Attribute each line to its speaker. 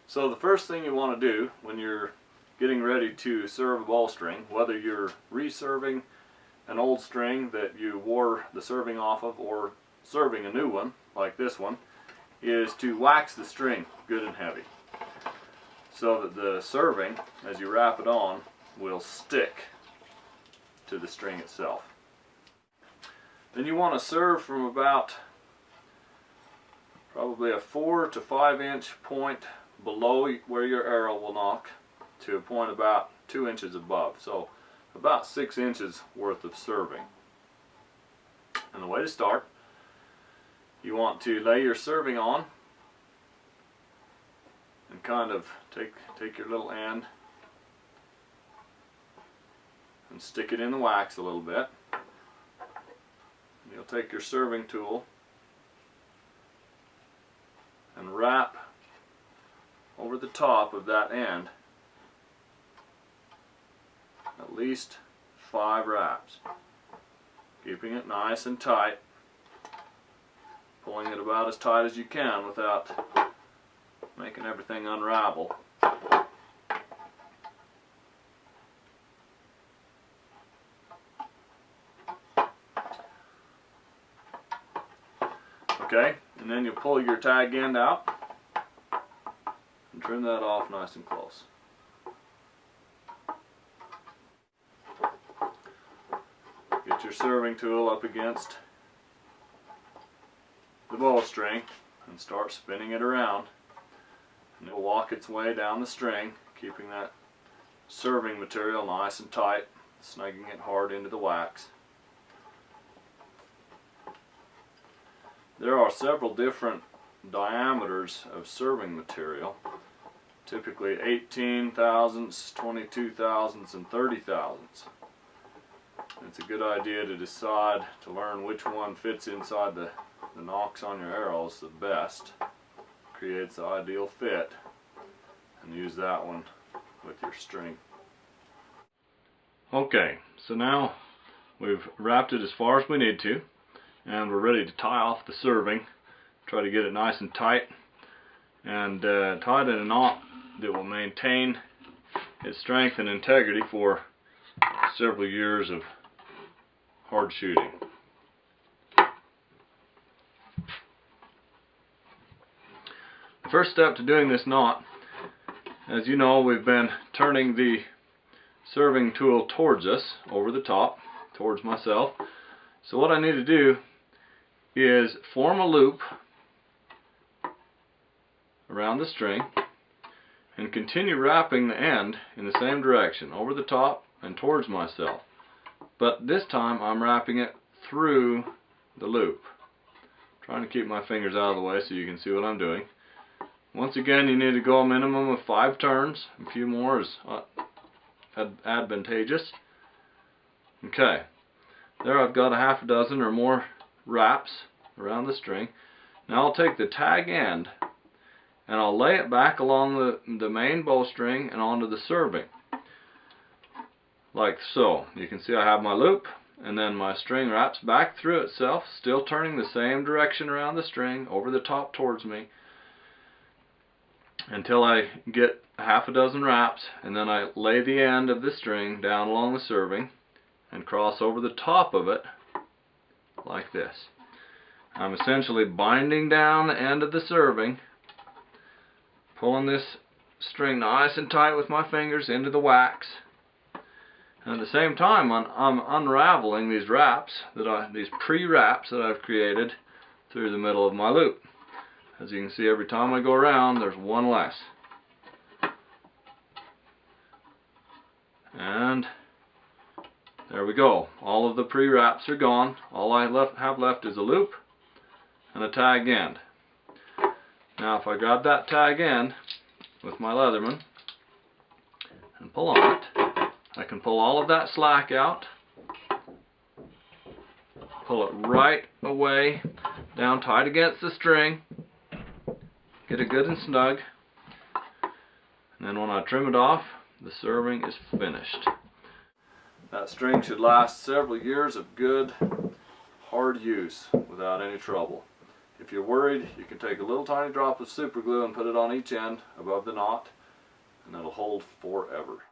Speaker 1: So the first thing you want to do when you're getting ready to serve a bowstring, whether you're reserving an old string that you wore the serving off of or serving a new one like this one, is to wax the string good and heavy so that the serving, as you wrap it on, will stick to the string itself. Then you want to serve from about probably a 4 to 5 inch point below where your arrow will knock to a point about 2 inches above, so about 6 inches worth of serving. And the way to start, you want to lay your serving on and kind of take your little end and stick it in the wax a little bit. And you'll take your serving tool and wrap over the top of that end at least 5 wraps, keeping it nice and tight, pulling it about as tight as you can without making everything unravel. Okay, and then you pull your tag end out and trim that off nice and close. Get your serving tool up against the bowstring and start spinning it around. And it will walk its way down the string, keeping that serving material nice and tight, snagging it hard into the wax. There are several different diameters of serving material, typically 18 thousandths, 22 thousandths, and 30 thousandths. It's a good idea to decide to learn which one fits inside the nocks on your arrows the best, creates the ideal fit, and use that one with your string. Okay, so now we've wrapped it as far as we need to, and we're ready to tie off the serving. Try to get it nice and tight, and tie it in a knot that will maintain its strength and integrity for several years of hard shooting. The first step to doing this knot, as you know, we've been turning the serving tool towards us, over the top, towards myself. So what I need to do is form a loop around the string and continue wrapping the end in the same direction, over the top and towards myself. But this time I'm wrapping it through the loop. Trying to keep my fingers out of the way so you can see what I'm doing. Once again, you need to go a minimum of 5 turns. A few more is advantageous. Okay, there I've got a half a dozen or more wraps around the string. Now I'll take the tag end and I'll lay it back along the main bowstring and onto the serving, like so. You can see I have my loop, and then my string wraps back through itself, still turning the same direction around the string, over the top towards me, until I get a half a dozen wraps, and then I lay the end of the string down along the serving and cross over the top of it like this. I'm essentially binding down the end of the serving, pulling this string nice and tight with my fingers into the wax, and at the same time I'm unraveling these wraps, these pre-wraps that I've created through the middle of my loop. As you can see, every time I go around, there's one less. And there we go. All of the pre-wraps are gone. All I have left is a loop and a tag end. Now if I grab that tag end with my Leatherman and pull on it, I can pull all of that slack out, pull it right away down tight against the string, get it good and snug, and then when I trim it off, the serving is finished. That string should last several years of good, hard use without any trouble. If you're worried, you can take a little tiny drop of super glue and put it on each end above the knot, and it'll hold forever.